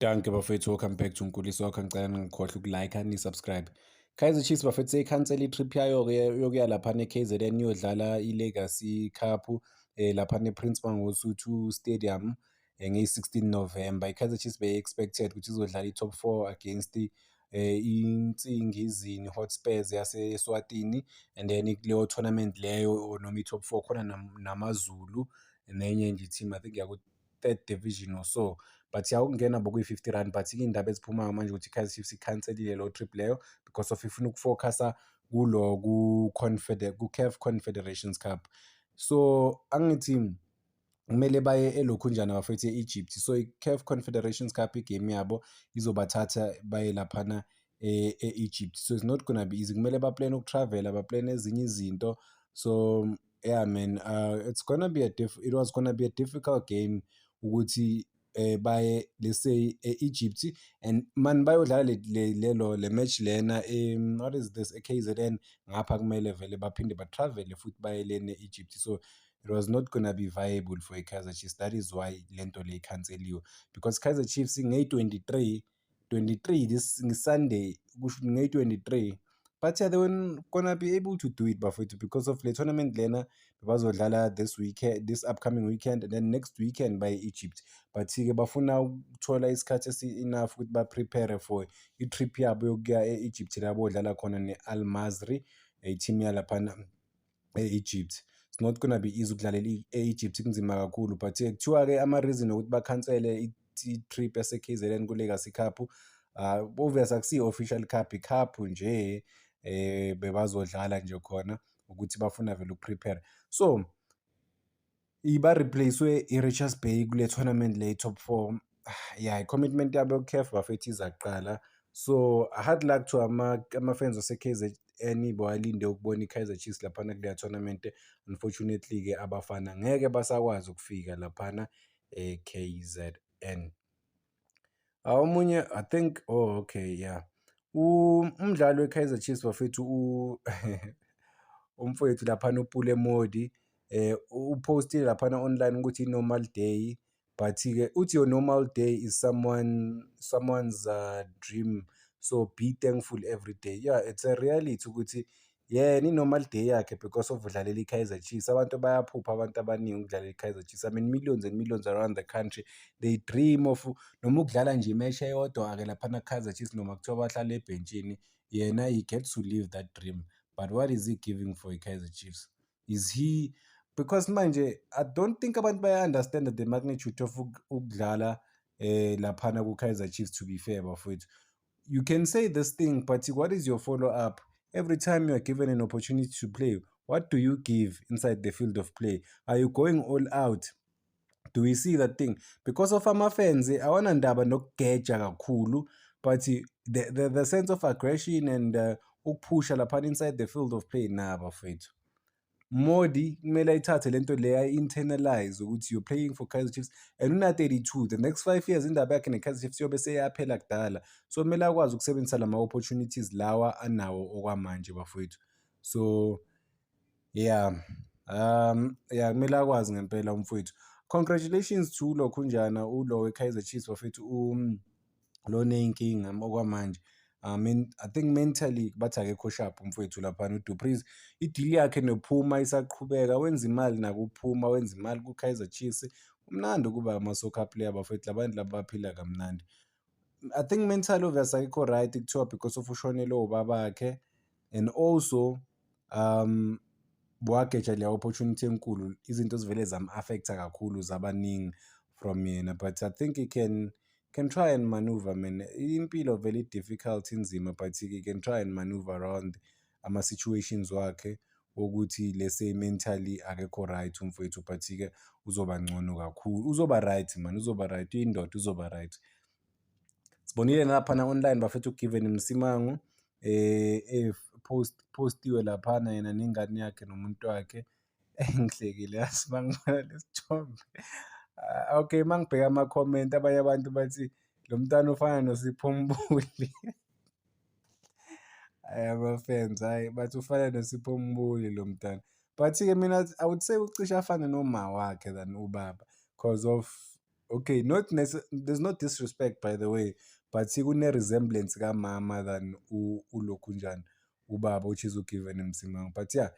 Danke bafethu, welcome back to Nkulisi wakho. Ngicela ningikhohle ukulike ni-subscribe. Kaizer Chiefs bafethu seyikhansela i-trip yayo-ke yokuya laphana e-KZN iyodlala i-Legacy Cup laphana e-Prince Mangosuthu Stadium ngeyi-16 November. I-Kaizer Chiefs beye-expected ukuthi izodlala i-top 4 against Insingizini Hotspurs yase-Eswatini, and then kuleyo tournament leyo noma i-top 4 khona namaZulu nenye nje i-team, I think yaku-third division or so, but yawukungena bokuyi-50 rand. But iy'ndaba eziphumayo manje ukuthi i-Kaizer Chiefs ikhanselile leyo trip leyo because of ifuna ukufokhasa kulo ku-CAF Confederations Cup. So angithi kumele baye elokhunjana bafethu e-Egypt. So i-CAF Confederations Cup igame yabo izobathatha baye laphana e-Egypt. So it's not gonna be easy. Kumele baplane ukutravel, baplane ezinye izinto. So yeah man, it was gonna be a difficult game ukuthi baye, let's say e-Egypt, and man bayodlala le match lena what is this, e-KZN ngapha kumele vele baphinde batravel futhi baye lena e-Egypt. So it was not gonna be viable for i-Kaizer Chiefs. That is why lento le ikhanseliwe, because Kaizer Chiefs ngeyi-23 this Sunday kusho ngeyi-23, but yeah, they were gonna be able to do it bafethu because of le tournament lena bazodlala this upcoming weekend, and then next weekend by Egypt. But-ke bafuna ukuthola isikhathi enough ukuthi ba-prepare for i-trip yabo yokuya e-Egypt la bodlala khona ne-Al Masry, i-team yalaphana e-Egypt. It's not gonna be easy ukudlalela e-Egypt, kunzima kakhulu. But-ke kuthiwa-ke ama-reason ukuthi bakhansele i-trip yase-KZN ku-Legacy Cup, obvious akusiyi-official cup, i-cup nje bebazodlala nje khona ukuthi bafuna vele ukuprepare. So iba-replace-we i-Richards Bay kule tournament le top 4. Yeah, i-commitment yabo ku-CAF bafethu iza kuqala. So hard luck to ama-fans ase-KZN bawalinde ukubona i-Kaizer Chiefs laphana kuleya tournament. Unfortunately-ke abafana ngeke basakwazi ukufika laphana e-KZN. Omunye I think, okay, yeah, umdlali we-Kaizer Chiefs bafethu umfowethu laphana uPule Modi upostile laphana online ukuthi i-normal day, but-ke uthi your normal day is someone's dream, so be thankful every day. Yeah, it's a reality ukuthi yena i-normal day yakhe because of udlalela i-Kaizer Chiefs. Abantu bayaphupha, abantu abaningi ukudlalela i-Kaizer Chiefs. I mean millions and millions around the country, they dream of noma ukudlala nje imeshi eyodwa-ke laphana ku-Kaizer Chiefs, noma kuthiwa bahlala ebhentshini, yena he gets to live that dream. But what is he giving for i-Kaizer Chiefs? Is he, because manje I don't think abantu baya-understand the magnitude of ukudlala laphana ku-Kaizer Chiefs, to be fair bafowethu. You can say this thing, but what is your follow-up? Every time you are given an opportunity to play, what do you give inside the field of play? Are you going all out? Do we see that thing? Because of ama-fans awanandaba nokugeja kakhulu, but the sense of aggression and ukuphusha laphana inside the field of play, nah bafethu. Modi kumele ayithathe lento le ayi-internalize ukuthi you're playing for Kaizer Chiefs and una-32, the next 5 years indaba yakhe ne-Kaizer Chiefs yobe seyaphela kudala. So kumele akwazi ukusebenzisa lama-opportunities lawa anawo okwamanje bafowethu. So yeah, yeah, kumele akwazi ngempela umfowethu. Congratulations to ulokhunjana ulo we-Kaizer Chiefs bafethu, lo ney'nkinga okwamanje. I think mentally bathi akekho sharp umfowethu laphana uDu Preez. Idili yakhe noPhuma isaqhubeka, wenza imali nakuPhuma, wenza imali ku-Kaizer Chiefs. Kumnandi ukuba ama-soccer player bafethu, labantu laba baphila kamnandi. I think mental obvious akekho right kuthiwa because of ushonelwe ubabakhe, and also wageja leya opportunity enkulu, izinto zivele zam-affecta kakhulu zabaningi from yena. But I think he can try and maneuver, man. Impilo vele difficult, inzima, but he can try and maneuver around ama-situations wakhe wokuthi let's say mentally akekho right umfowethu, but-ke uzoba ngcono kakhulu, uzoba right man, uzoba right, indoda uzoba right. Sibonile laphana online bafethu uGiven Msimangu postiwe laphana yena nengane yakhe nomuntu wakhe. Ngihlekile yazi mangibona lesithombe. Okay, mangibheka ama-comment, abanye abantu bathi lo mntwana ufana noSipho Mbuli. Hayi ama-fans, hayi bathi ufana noSipho Mbuli lo mntwana. But-ke mina I would say ucishe afane noma wakhe than ubaba, because of Okay, there's no disrespect by the way, but kune-resemblance kamama than ulokhu njani ubaba, which is uGiven Msimang. But yeah,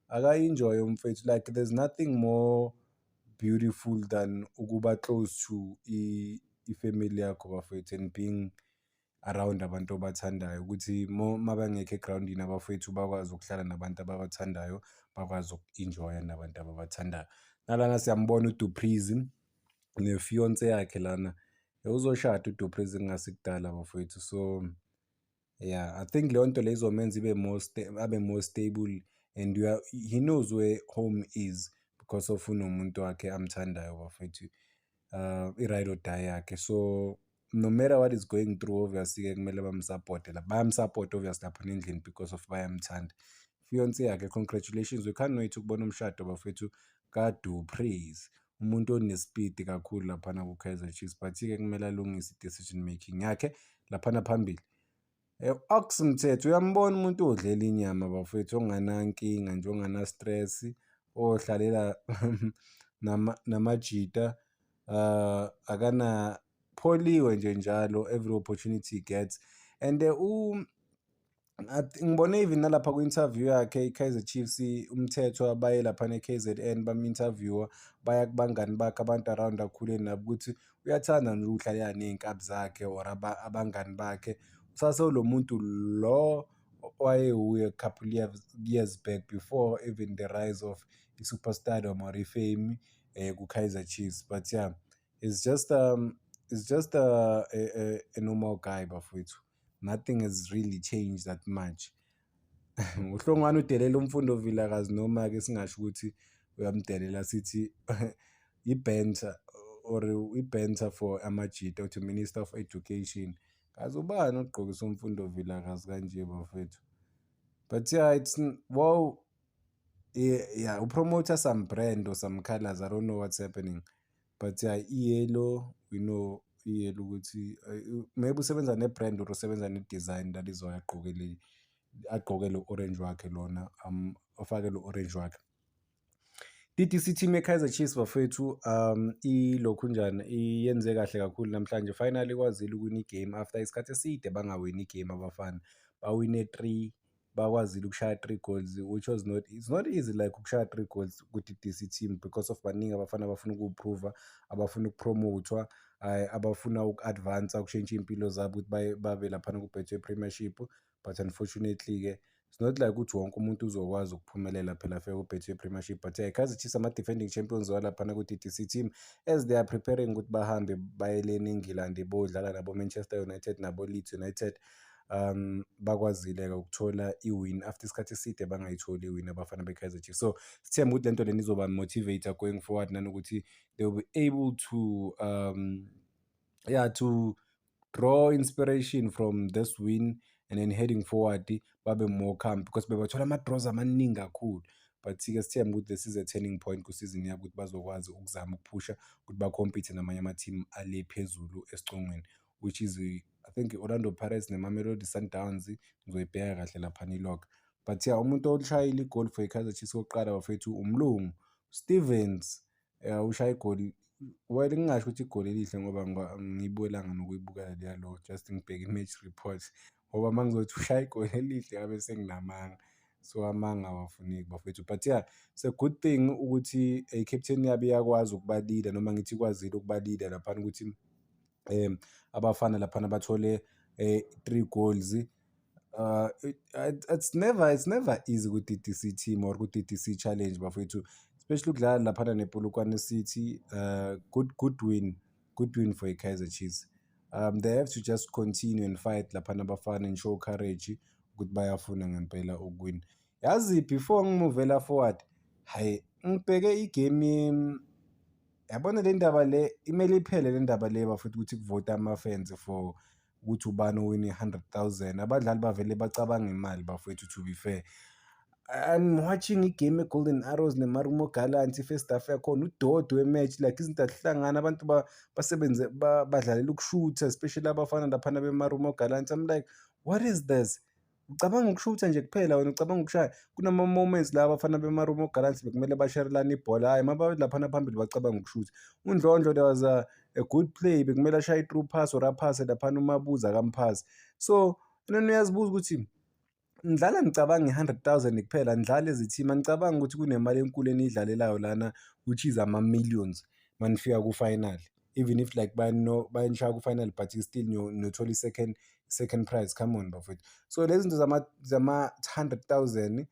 aka-enjoy umfethu, like there's nothing more beautiful than ukuba close to ifamily yakho bafethu, and being around abantu obathandayo, ukuthi mabangekho egrawundini abafethu bakwazi ukuhlala nabantu ababathandayo, bakwazi uku-enjoya nabantu ababathandayo. Nalana siyambona uDuprizi ne-fiance yakhe lana, uzoshada uDuprizi kungasikudala bafethu. So yeah, I think leyo nto leyo izomenza abe more stable, and he knows where home is because of unomuntu wakhe amthandayo bafethu, i-ride or die yakhe. So no matter what is going through, obviously-ke kumele bamsupporte, bayamsupporta obviously lapha endlini because of bayamthanda. Fiance yakhe, congratulations, we can't wait ukubona umshado bafethu kaDupriez, umuntu onespeed kakhulu laphana ku-Kaizer Chiefs, but-ke kumele alungise i-decision making yakhe laphana phambili. Ox Mthetho, uyambona umuntu odlela inyama bafethu, onganankinga nje, ongana-stress, ohlalela namajita, pholiwe nje njalo every opportunity he gets. And ngibone even nalapha ku-interview yakhe i-Kaizer Chiefs, Umthetho abaye laphana e-KZN bam-interviewa, baya kubangani bakhe, abantu around akhule nabo, ukuthi uyathanda nje ukuhlalela ney'nkabi zakhe or abangani bakhe. Usaselo muntu lo wayewuye couple years back before even the rise of i-superstardom or ifame ku-Kaizer Chiefs. But yeah, it's just a normal guy bafowethu. Nothing has really changed that much. Uhlongwane udelela uMfundo Vilakazi, noma-ke singasho ukuthi uyamdelela, sithi i-banter or i-banter for amajita, uthi Minister of Education. Kazi ubani ogqokisa uMfundo Vilakazi kanje bafethu? But yeah, it's wow, yeah, upromoter some brand or some colors, I don't know what's happening. But yeah, i-yellow, we know i-yellow ukuthi maybe usebenza ne-brand or usebenza ne-design, that is why agqoke lo orange wakhe lona, ofake lo orange wakhe. DDC team ye-Kaizer Chiefs bafethu, ilokhu njani, iyenze kahle kakhulu namhlanje, finally kwazile ukuwina igame after isikhathi eside bangawini igame. Abafana bawine 3, bakwazile ukushaya 3 goals, which was it's not easy like ukushaya 3 goals ku-DDC team, because of baningi abafana abafuna ukuprova, abafuna ukupromothwa, abafuna uku-advance, ukushintsha iy'mpilo zabo ukuthi babe laphana ku-Betway Premiership. But unfortunately-ke it's not like ukuthi wonke umuntu uzokwazi ukuphumelela phela afika ku-Betway Premiership. But Kaizer Chiefs ama-defending champions walaphana ku-DDC team, as they are preparing ukuthi bahambe bayeleni eNgilandi bodlala nabo Manchester United nabo Leeds United, bakwazile-ke ukuthola i-win after isikhathi eside bangayitholi i-win abafana be-Kaizer Chiefs. So sithemba ukuthi lento lena izoba motivator going forward, nanokuthi they will be able to to draw inspiration from this win, and then heading forward babe more calm, because bebathola ama-draws amaningi kakhulu. But-ke sithemba ukuthi this is a turning point kusizini yabo, ukuthi bazokwazi ukuzama ukuphusha ukuthi bakhompithe namanye ama-team ale phezulu esicongweni, which is I think i-Orlando Pirates ne-Mamelodi Sundowns. Ngizoyibheka kahle laphana ilog. But yeah, umuntu oshayile igoli for i-Kaizer Chiefs okokuqala bafethu uMlungu Stevens, ushaya igoli. Well, ngingasho ukuthi igoli elihle ngoba ngiyibukela nokuyibukela leyalo, just ngibheke i-match report, ngoba uma ngizothi ushaya igoli elihle ngabe senginamanga. So amanga awafuneki bafethu. But yeah, it's a good thing ukuthi i-captain yabo iyakwazi ukuba leader, noma ngithi ikwazile ukuba leader laphana, ukuthi abafana laphana bathole 3 goals. It's never easy ku-DDC team or ku-DDC challenge bafethu, especially ukudlala laphana nePolokwane City. Good win for i-Kaizer Chiefs. They have to just continue and fight laphana abafana and show courage ukuthi bayafuna ngempela ukuwina. Yazi before ngimuvela forward, hayi ngibheke igame, yabona le ndaba le imele iphele, le ndaba le bafethu, ukuthi kuvota ama-fans for ukuthi ubani owine 100,000. Abadlali bavele bacabanga imali bafethu, to be fair. I'm watching igame eGolden Arrows neMarumo Gallants, i-first half yakhona udodo we-match, like izinto azihlangana, abantu basebenze badlalela ukushutha, especially abafana laphana beMarumo Gallants. I'm like, what is this? Ucabanga ukushutha nje kuphela wena, ucabanga ukushaya. Kunama-moments la abafana bemaRomo Gallants bekumele basherelane ibhola, hhayi mababe laphana phambili bacabanga ukushutha. UNdlondlo there was a good play, bekumele ashaye i-through pass or aphase laphana uMabuza akamphasi. So and uyazibuza ukuthi ngidlala ngicabanga i-100,000 kuphela, ngidlala as i-team, angicabangi ukuthi kunemali enkulu eniyidlalelayo lana which is ama-millions manifika ku-final. Even if like bayanishaya ku-final but still niyothola i-second prize, come on bafowethu. So lezi zinto zama-100,000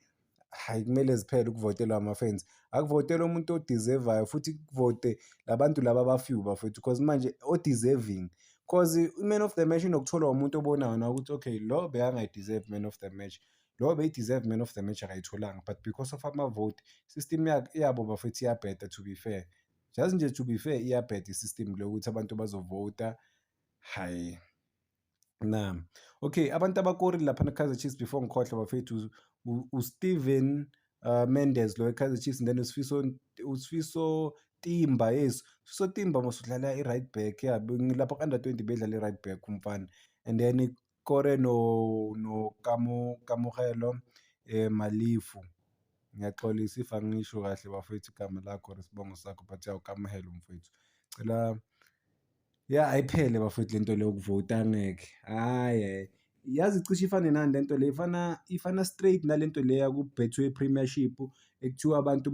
hhayi kumele ziphele ukuvotelwa ama-fans. Akuvotelwe umuntu odizevayo futhi kuvote labantu laba abafiwe bafowethu, because manje o-deserving, cause i-man of the match inokutholwa umuntu obonayo nawe ukuthi okay lo bekangayi-deserve man of the match, lo beyi-deserve man of the match akayitholanga, but because of amavote system yabo bafowethu iyabheda to be fair. Just nje to be fair iyabheda i-system le ukuthi abantu bazovota, hhayi. Okay, abantu abakorile laphana e-Kaizer Chiefs before ngikhohlwa bafethu, uSteven Mendes lo e-Kaizer Chiefs, and then uSifiso Timba, yes. Sifiso Timba mos udlala i-right back, yeah, ngilapha ku-under 20 bedlala i-right back umfana. And then kore Kamogelo Malifu. Ngiyaxolisa if angisho kahle bafethu igama lakho or isibongo sakho, but ya uKamohelo mfowethu. Cela ya ayiphele bafowethu lento le yokuvota, angeke. Hhayi, yazi cishe ifane nani lento le, ifana straight nalento le yaku-Betway Premiership ekuthiwa abantu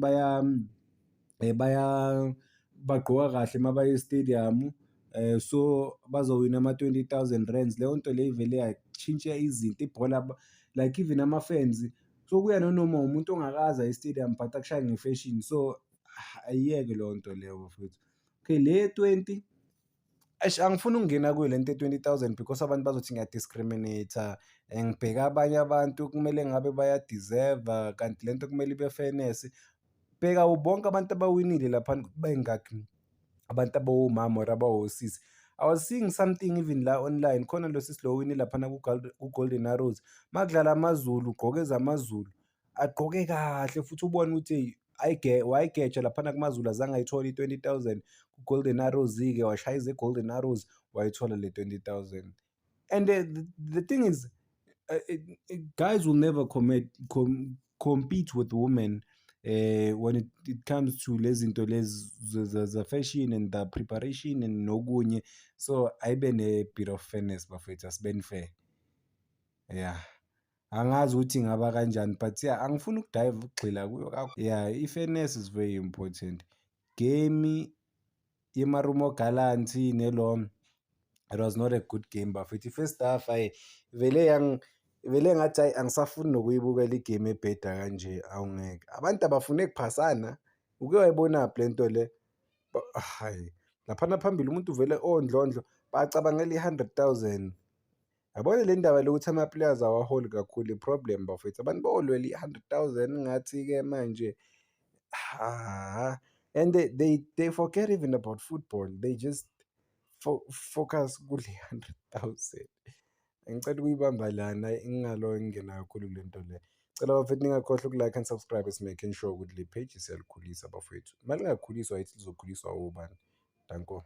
bagqoka kahle mabaye e-stadium, so bazowina ama-20,000 rands. Leyo nto leyo ivele yatshintsha izinto, ibhola like even ama-fans, so kuya nanoma umuntu ongakaze aye e-stadium but akushaye nge-fashion, so ayiyeke leyo nto leyo bafowethu. Okay, le 20 angifuni ukungena kuyo lento ye-20,000 because abantu bazothi ngiya-discriminate-a, ngibheka abanye abantu kumele ngabe baya-deserve-a, kanti lento kumele ibe-fairness. Bheka bonke abantu abawinile laphana bengakhi abantu abawomama or abawosisi. I was seeing something even la online, khona lo sisi lo owinile laphana ku-Golden Arrows, makudlala amaZulu, ugqoke ezamaZulu, agqoke kahle futhi ubone ukuthi wayigeja laphana kumaZulu azange ayithole i-20,000. Ku-Golden Arrows-ke washaya ze-Golden Arrows wayithola le 20,000. And the thing is, guys will never compete with women when it comes to lezi zinto lezi za-fashion and the preparation and nokunye. So ayibe ne-bit of fairness bafethu, asibeni fair. Yeah, angazi ukuthi ngaba kanjani but yeah, angifuni ukudive ukugxila kuyo yeah, i-fairness is very important. Game yeMarumo Gallants nelo, it was not a good game bafethu. I-first half hayi vele ngathi hayi angisafuni nokuyibukela igame ebheda kanje, awungeke. Abantu abafune kuphasana, uke wayibonaphi le nto le? Hhayi, laphana phambili umuntu vele ondlondlo bacabangela i-100,000. Yabona le ndaba lokuthi ama-players awaholi kakhulu i-problem bafethu. Abantu bayolwela i-100,000 ngathi-ke manje and they forget even about football. They just focus kule 100,000. Ngicela ukuyibamba lana, ingalo engingena kakhulu kule nto le. Cela bafethu ningakhohlwa uku-like and subscribe, esimaking sure ukuthi le page siyalikhulisa bafethu. Uma lingakhuliswa yithi lizokhuliswa obani. Danko.